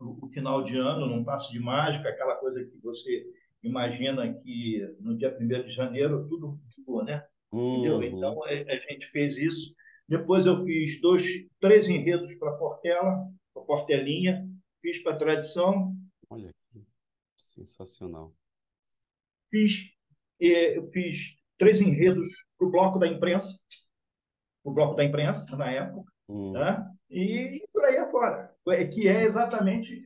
o final de ano, num passo de mágica, aquela coisa que você imagina que no dia 1º de janeiro tudo ficou, né? Entendeu? Então, Uhum. a gente fez isso. Depois eu fiz três enredos para Portela, para Portelinha, fiz para Tradição, Olha que sensacional. fiz, eu fiz três enredos para o Bloco da Imprensa, na época, Hum. né? E por aí afora. Que é exatamente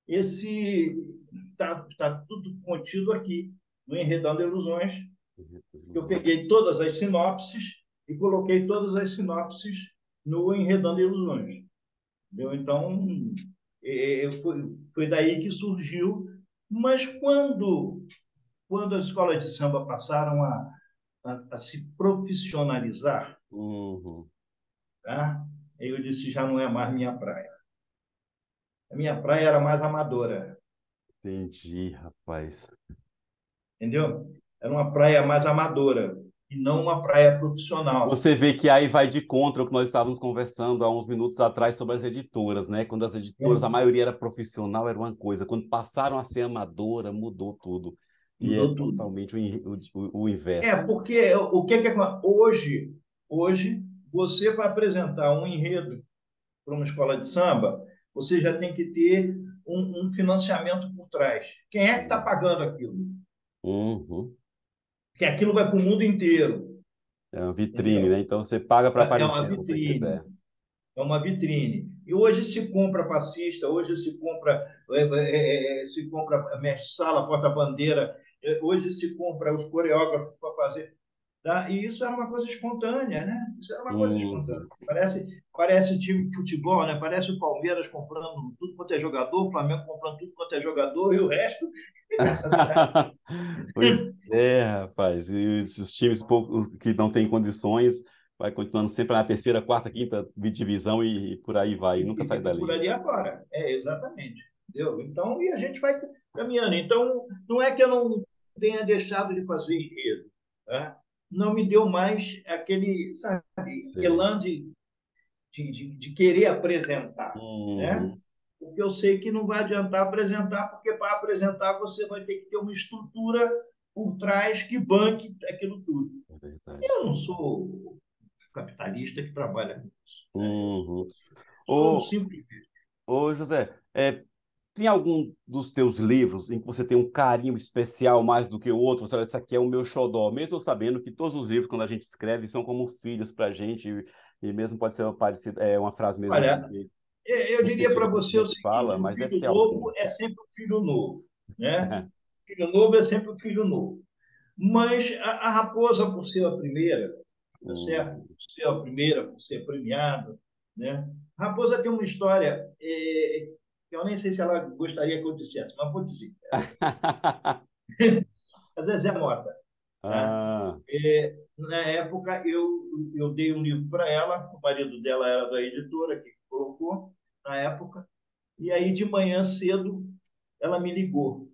esse tá tudo contido aqui, no Enredando Ilusões. Eu peguei todas as sinopses e coloquei todas as sinopses no Enredando Ilusões. Entendeu? Então, foi daí que surgiu. Mas quando as escolas de samba passaram a se profissionalizar, Uhum. tá? Eu disse, já não é mais minha praia. A minha praia era mais amadora, Entendi, rapaz. entendeu? Era uma praia mais amadora e não uma praia profissional. Você vê que aí vai de contra o que nós estávamos conversando há uns minutos atrás sobre as editoras, né? Quando as editoras, a maioria era profissional, era uma coisa. Quando passaram a ser amadora, mudou tudo. E é Mudou tudo. totalmente o inverso. Porque o que é que hoje você para apresentar um enredo para uma escola de samba, você já tem que ter um financiamento por trás. Quem é que está pagando aquilo? Uhum. Que aquilo vai para o mundo inteiro, É uma vitrine, né? entendeu? Então você paga para É uma aparecer se você vitrine. quiser. É uma vitrine. E hoje se compra passista, hoje se compra mestre-sala, porta-bandeira, hoje se compra os coreógrafos para fazer. tá? E isso era uma coisa espontânea, né? Isso era uma coisa espontânea. Uhum. Parece time de futebol, né? Parece o Palmeiras comprando tudo quanto é jogador, o Flamengo comprando tudo quanto é jogador e o resto fica atrás. Pois é, rapaz. E os times poucos que não têm condições vai continuando sempre na terceira, quarta, quinta divisão e por aí vai, e nunca sai E por dali. ali afora. É, exatamente. Entendeu? Então, e a gente vai caminhando. Então, não é que eu não tenha deixado de fazer enredo. Tá? Não me deu mais aquele, sabe, Sei. elan de querer apresentar. Né? Uhum. Porque eu sei que não vai adiantar apresentar, porque para apresentar você vai ter que ter uma estrutura por trás que banque aquilo tudo. É verdade. Eu não sou capitalista que trabalha com isso. Né? Eu Uhum. sou um Ô, simples. ô José, tem algum dos teus livros em que você tem um carinho especial mais do que o outro? Você olha, esse aqui é o meu xodó, mesmo sabendo que todos os livros, quando a gente escreve, são como filhos para a gente, e mesmo pode ser uma frase mesmo Olha, eu diria repetida para que muita você o gente fala, seguinte: o mas deve filho ter algum. novo é sempre o filho novo, né? Filho novo é sempre o filho novo. Mas a raposa, por ser a primeira, tá certo? Hum. Por ser a primeira, por ser premiada, né? A raposa tem uma história que eu nem sei se ela gostaria que eu dissesse, mas vou dizer. A Zezé Mota, tá? Ah, Na época, eu dei um livro para ela, o marido dela era da editora que colocou, na época, e aí de manhã cedo ela me ligou.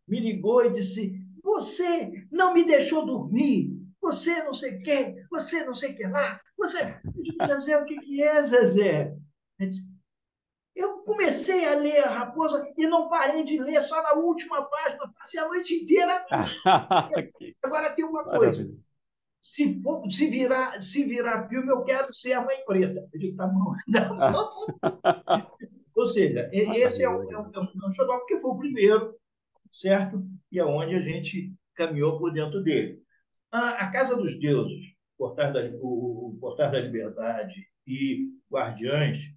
Me ligou e disse: Você não me deixou dormir, você não sei o quê, você não sei o que lá. Você... Eu digo: Zezé, o que que é, Zezé? Ele disse: Eu comecei a ler a Raposa e não parei de ler, só na última página, passei a noite inteira. que Agora tem uma coisa. maravilha. Se virar filme, eu quero ser a mãe preta. Eu digo: Tá bom, tá bom. Ou seja, esse Maravilhoso. é um xodó porque foi o primeiro, certo? E é onde a gente caminhou por dentro dele. A Casa dos Deuses, o Portais da Liberdade e Guardiães,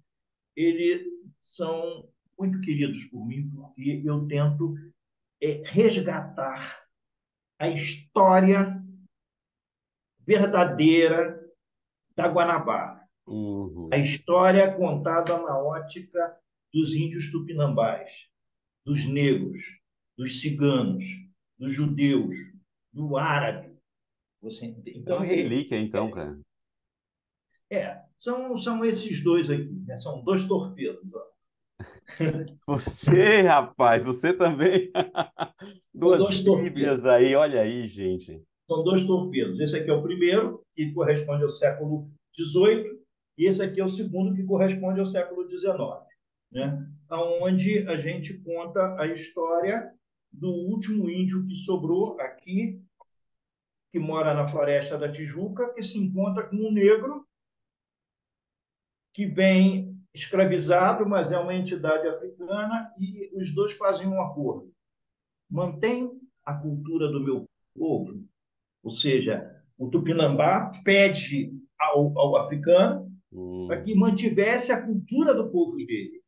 eles são muito queridos por mim, porque eu tento resgatar a história verdadeira da Guanabara. A Uhum. história contada na ótica dos índios tupinambás, dos negros, dos ciganos, dos judeus, do árabe. É uma Então, relíquia, então, cara. são esses dois aqui, né? São dois torpedos. Ó. Você, rapaz, você também. São Duas dois torpedos. bíblias aí, olha aí, gente. São dois torpedos. Esse aqui é o primeiro, que corresponde ao século XVIII, e esse aqui é o segundo, que corresponde ao século XIX, né? Onde a gente conta a história do último índio que sobrou aqui, que mora na Floresta da Tijuca, que se encontra com um negro que vem escravizado, mas é uma entidade africana, e os dois fazem um acordo. Mantém a cultura do meu povo, ou seja, o Tupinambá pede ao africano para que Hum, mantivesse a cultura do povo dele.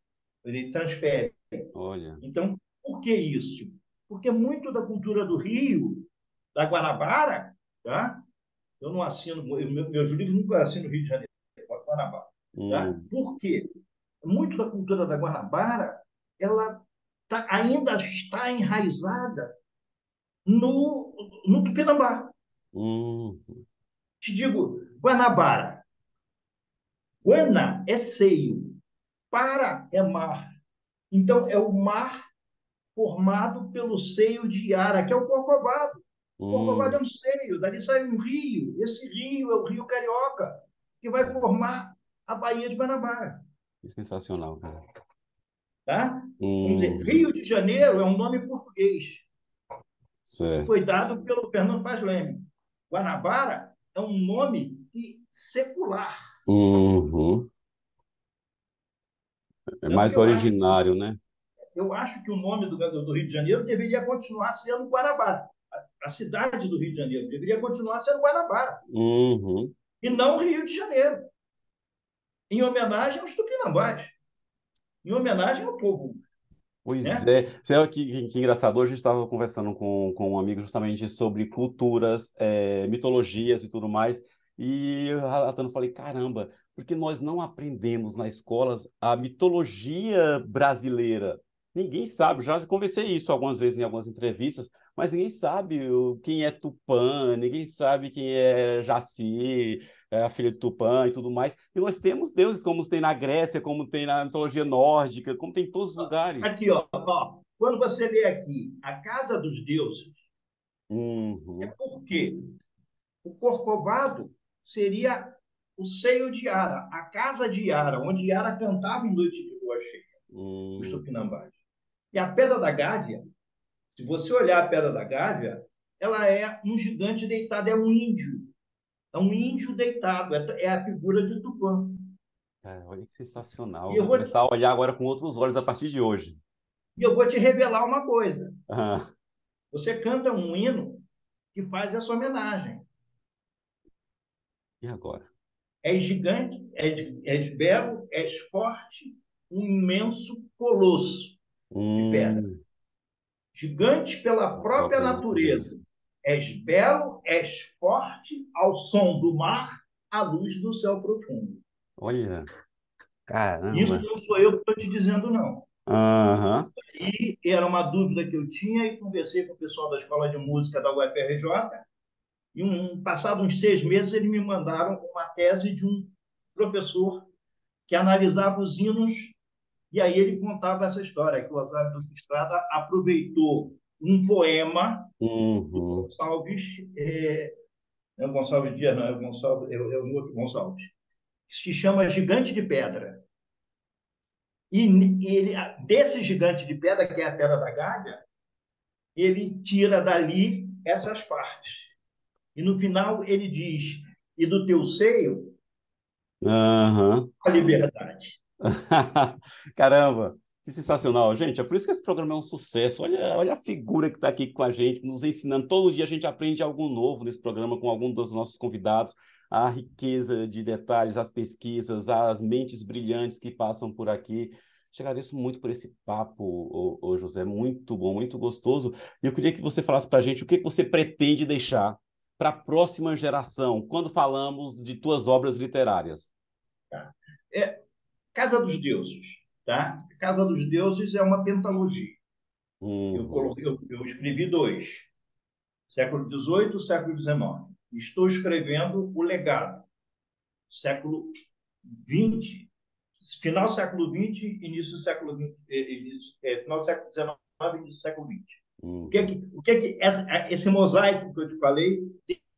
Ele transfere. olha. Então, por que isso? Porque muito da cultura do Rio, da Guanabara, tá? Eu não assino, meus livros nunca assino Rio de Janeiro, Guanabara. Tá? Hum, Por quê? Muito da cultura da Guanabara ela ainda está enraizada no Tupinambá. hum, Te digo, Guanabara. Guana é seio, para é mar. Então, é o mar formado pelo seio de Iara, que é o Corcovado. O Corcovado é hum. um seio, dali sai um rio. Esse rio é o Rio Carioca, que vai formar a Baía de Guanabara. Que sensacional, cara. Tá? Vamos dizer, Hum, Rio de Janeiro é um nome português, que certo. foi dado pelo Fernando Paz Leme. Guanabara é um nome secular. Uhum. É Tanto que mais originário, né? eu acho que o nome do Rio de Janeiro deveria continuar sendo Guanabara. A cidade do Rio de Janeiro deveria continuar sendo Guanabara, Uhum. e não Rio de Janeiro, em homenagem aos tupinambás, em homenagem ao povo Pois né? é, sabe que engraçado, hoje a gente estava conversando com um amigo justamente sobre culturas, mitologias e tudo mais, e eu relatando, falei, caramba, porque nós não aprendemos na escola a mitologia brasileira? Ninguém sabe, já conversei isso algumas vezes em algumas entrevistas, mas ninguém sabe quem é Tupã, ninguém sabe quem é Jaci, a filha de Tupã e tudo mais. E nós temos deuses como tem na Grécia, como tem na mitologia nórdica, como tem em todos os lugares. Aqui, ó, quando você lê aqui a Casa dos Deuses, é Uhum, porque o Corcovado seria o seio de Ara, a casa de Ara, onde Ara cantava em noite de lua cheia, os uhum, Tupinambás. E a Pedra da Gávea, se você olhar a Pedra da Gávea, ela é um gigante deitado, é um índio deitado, é a figura de Tupã. cara, olha que sensacional. E Eu eu vou vou, começar a olhar agora com outros olhos a partir de hoje. e eu vou te revelar uma coisa. Ah, Você canta um hino que faz essa homenagem. e agora? És gigante, és belo, és forte, um imenso colosso de pedra. Hum, Gigante pela a própria própria natureza. natureza. És belo, és forte, ao som do mar, à luz do céu profundo. Olha, Isso caramba. não sou eu que estou te dizendo, não. Aham, E era uma dúvida que eu tinha e conversei com o pessoal da Escola de Música da UFRJ. E passado uns 6 meses, eles me mandaram uma tese de um professor que analisava os hinos. E aí ele contava essa história, que o Oswaldo Dutra Estrada aproveitou um poema do uhum. Gonçalves, não é o Gonçalves Dias, não, é o Gonçalves, é o outro Gonçalves, que se chama Gigante de Pedra. E ele, desse gigante de pedra, que é a Pedra da Gávea, ele tira dali essas partes. E no final ele diz: e do teu seio, Aham. a liberdade. Caramba, que sensacional. Gente, é por isso que esse programa é um sucesso. Olha a figura que está aqui com a gente, nos ensinando. Todo dia a gente aprende algo novo nesse programa com algum dos nossos convidados. A riqueza de detalhes, as pesquisas, as mentes brilhantes que passam por aqui. Te agradeço muito por esse papo, ô José. Muito bom, muito gostoso. E eu queria que você falasse para a gente o que que você pretende deixar para a próxima geração, quando falamos de tuas obras literárias. Tá? É, Casa dos Deuses. Tá? Casa dos Deuses é uma pentalogia. Uhum, Eu escrevi dois, século XVIII, século XIX. Estou escrevendo o legado, século XX, final do século XX, início do século XX, final do século XIX, início do século XX. uhum. O que, é que esse mosaico que eu te falei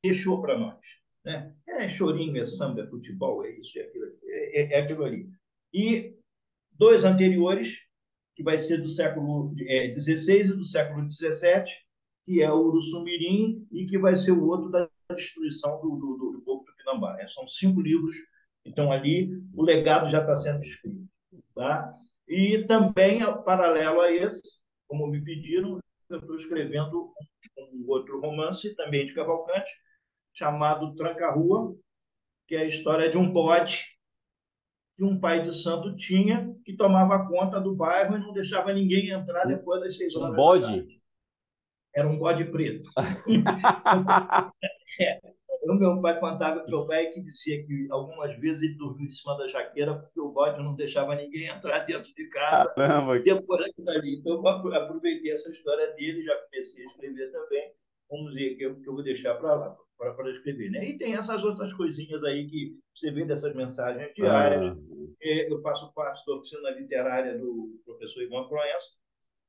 deixou para nós? Né? É chorinho, é samba, é futebol, é isso, é aquilo, é aquilo ali. E dois anteriores, que vai ser do século XVI e do século XVII, que é o Uruçumirim, e que vai ser o outro da destruição do povo tupinambá. São 5 livros que estão ali, o legado já está sendo escrito. Tá? E também, paralelo a esse, como me pediram, eu estou escrevendo um outro romance, também de Cavalcante, chamado Tranca-Rua, que é a história de um bode que um pai de santo tinha, que tomava conta do bairro e não deixava ninguém entrar Um, depois das seis um horas da bode? tarde. Era um bode preto. O meu pai contava, meu pai que dizia que algumas vezes ele dormia em cima da jaqueira porque o bode não deixava ninguém entrar dentro de casa Caramba! depois daquilo ali. Então, eu aproveitei essa história dele, já comecei a escrever também. Vamos ver que eu vou deixar para lá, para escrever. Né? E tem essas outras coisinhas aí que você vê dessas mensagens diárias. Ah, Eu faço parte da oficina literária do professor Ivan Proença.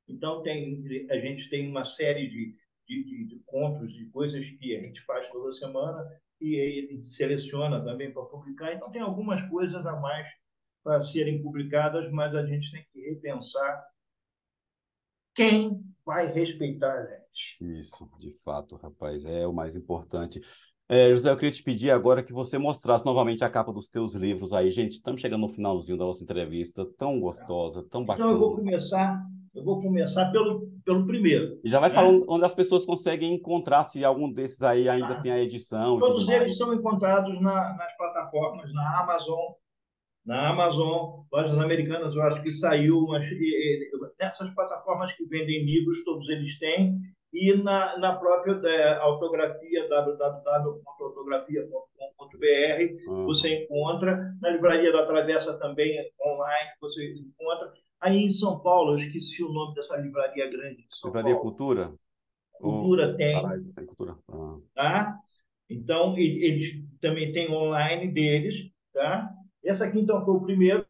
Então, a gente tem uma série de contos, de coisas que a gente faz toda semana e ele seleciona também para publicar. Então, tem algumas coisas a mais para serem publicadas, mas a gente tem que repensar quem vai respeitar a gente. isso, de fato, rapaz, é o mais importante. José, eu queria te pedir agora que você mostrasse novamente a capa dos teus livros aí. Gente, estamos chegando no finalzinho da nossa entrevista, tão gostosa, tão Então, bacana. eu vou começar pelo primeiro. E já vai Né? falando onde as pessoas conseguem encontrar, se algum desses aí ainda Tá? tem a edição e tudo Todos eles mais. são encontrados nas plataformas, na Amazon, Na Amazon, Lojas Americanas, eu acho que saiu, mas nessas plataformas que vendem livros, todos eles têm, e na própria autografia, www.autografia.com.br, Uhum. você encontra, na Livraria da Travessa também, online, você encontra. Aí em São Paulo, eu esqueci o nome dessa livraria grande de São Livraria Paulo, Cultura? Ou Cultura tem, Saraiva tem cultura? Ah. tá? Então, eles também têm online deles, tá? Essa aqui, então, foi o primeiro,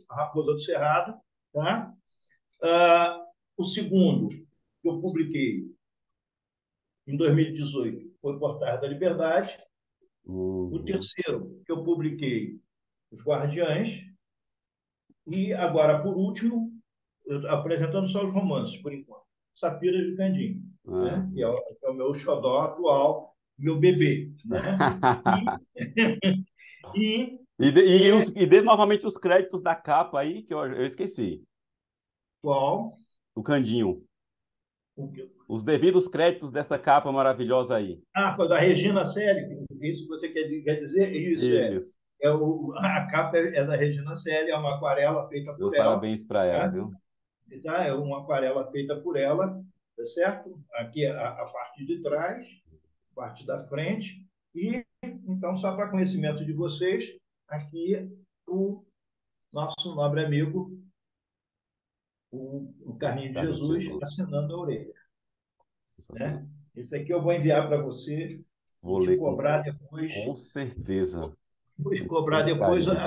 a Raposa do Cerrado, tá? Ah, o segundo, que eu publiquei em 2018, foi Portais da Liberdade. O Uhum. terceiro, que eu publiquei, Os Guardiães. E agora, por último, eu apresentando só os romances, por enquanto. Safira de Candim, né? Uhum. Que é o meu xodó atual, meu bebê, né? E, e E dê novamente os créditos da capa aí, que eu esqueci. qual? O Candinho. O que- Os devidos créditos dessa capa maravilhosa aí. foi da Regina Celi, isso que você quer dizer? Isso Isso. a capa é da Regina Celi, é uma aquarela feita Meus por ela, parabéns para ela, tá? viu? Tá? É uma aquarela feita por ela, tá certo? Aqui a parte de trás, a parte da frente. E, então, só para conhecimento de vocês, aqui o nosso nobre amigo, o Carlinhos de Carlinhos de Jesus, Jesus. assinando a orelha. Sensacional. Né? Esse aqui eu vou enviar para você e Vou te ler cobrar depois, com certeza. vou te Com cobrar todo depois carinho.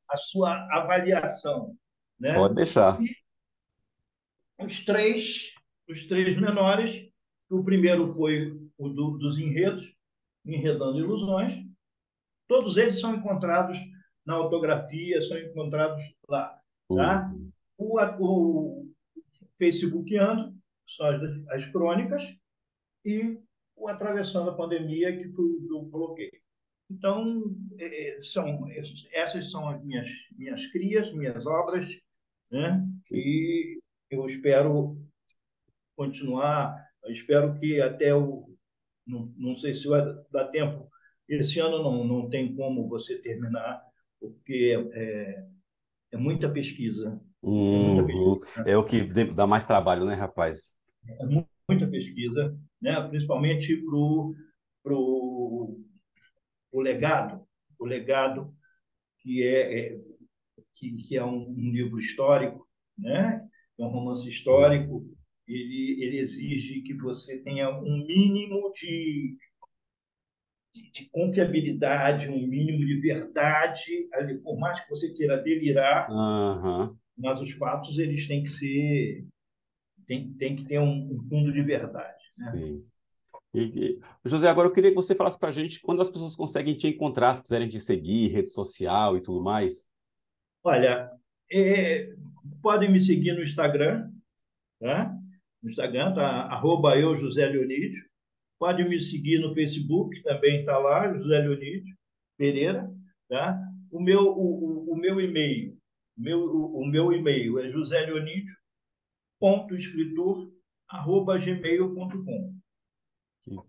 a sua avaliação. Pode Né? deixar. E os três, os três menores, o primeiro foi o dos enredos, Enredando Ilusões. Todos eles são encontrados na autografia, são encontrados lá. Tá? Uhum. O Facebookando, são as crônicas, e o Atravessando a Pandemia, que foi o que eu coloquei. Então, essas são as minhas crias, minhas obras, né? E eu espero continuar, eu espero que até o. Não sei se vai dar tempo. Esse ano não tem como você terminar, porque é muita pesquisa. É muita pesquisa. Uhum. É o que dá mais trabalho, né, rapaz? É muita pesquisa, né? Principalmente para o legado. O legado que que é um livro histórico, né? É um romance Uhum. histórico. Ele exige que você tenha um mínimo de confiabilidade, um mínimo de verdade, ali, por mais que você queira delirar, Aham. mas os fatos eles têm que ser, tem que ter um fundo de verdade, né? Sim. José, agora eu queria que você falasse para a gente quando as pessoas conseguem te encontrar, se quiserem te seguir, rede social e tudo mais. Olha, é, podem me seguir no Instagram, tá? No Instagram tá @eu José Leonídio. Pode me seguir no Facebook, também está lá, José Leonídio Pereira, tá? O meu e-mail, o meu e-mail é joseleonidio.escritor@gmail.com.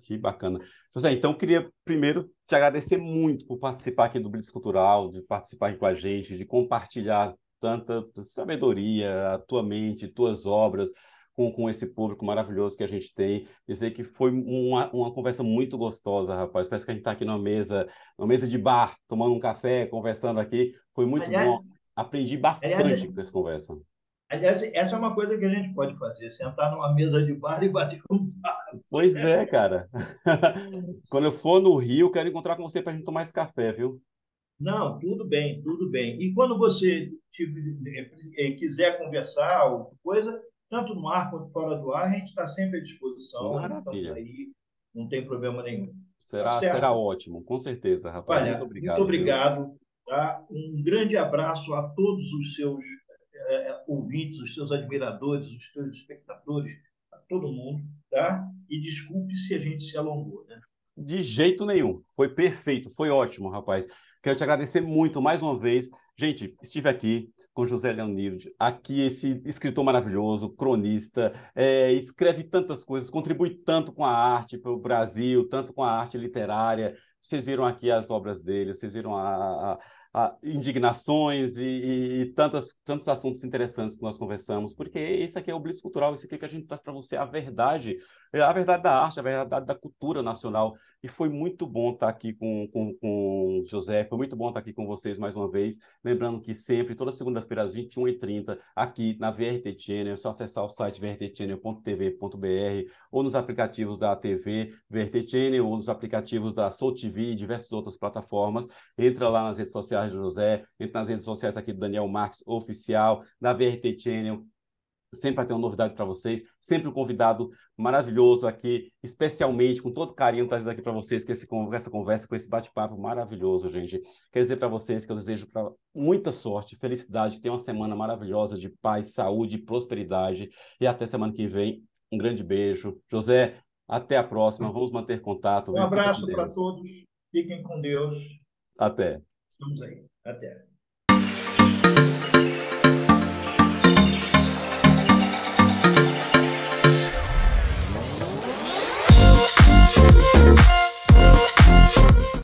Que bacana. José, então eu queria primeiro te agradecer muito por participar aqui do Blitz Cultural, de participar aqui com a gente, de compartilhar tanta sabedoria, a tua mente, tuas obras com esse público maravilhoso que a gente tem. Dizer que foi uma conversa muito gostosa, rapaz. Parece que a gente está aqui numa mesa de bar, tomando um café, conversando aqui. Foi muito Aliás, bom. Aprendi aliás, bastante com essa conversa. aliás, essa é uma coisa que a gente pode fazer, sentar numa mesa de bar e bater um papo. Pois é, cara. Quando eu for no Rio, quero encontrar com você para a gente tomar esse café, viu? Não, tudo bem, tudo bem. E quando você quiser conversar, alguma coisa, tanto no ar quanto fora do ar, a gente está sempre à disposição e estamos Maravilha. aí, não tem problema nenhum. Tá Será certo? ótimo, com certeza, rapaz. Muito Olha, muito obrigado, viu? obrigado. Tá? Um grande abraço a todos os seus ouvintes, os seus admiradores, os seus espectadores, a todo mundo. Tá? E desculpe se a gente se alongou. Né? De jeito nenhum. Foi perfeito, foi ótimo, rapaz. Quero te agradecer muito mais uma vez. Gente, estive aqui com José Leonildo, aqui esse escritor maravilhoso, cronista, escreve tantas coisas, contribui tanto com a arte para o Brasil, tanto com a arte literária. Vocês viram aqui as obras dele, vocês viram indignações e tantos assuntos interessantes que nós conversamos, porque isso aqui é o Blitz Cultural, isso aqui que a gente traz para você a verdade da arte, a verdade da cultura nacional. E foi muito bom estar aqui com o José, foi muito bom estar aqui com vocês mais uma vez. Lembrando que sempre, toda segunda-feira, às 21h30, aqui na VRT Channel, é só acessar o site vrtchannel.tv.br ou nos aplicativos da TV VRT Channel ou nos aplicativos da Soul TV e diversas outras plataformas. Entra lá nas redes sociais do José, entra nas redes sociais aqui do Daniel Marques Oficial, da VRT Channel. Sempre vai ter uma novidade para vocês, sempre um convidado maravilhoso aqui, especialmente, com todo carinho, trazendo aqui para vocês com essa conversa, com esse bate-papo maravilhoso, gente. Quero dizer para vocês que eu desejo muita sorte, felicidade, que tenham uma semana maravilhosa de paz, saúde e prosperidade. E até semana que vem. Um grande beijo. José, até a próxima. Vamos manter contato, Um viu? Fica com abraço para Deus. todos. Fiquem com Deus. Até. Estamos aí. Até.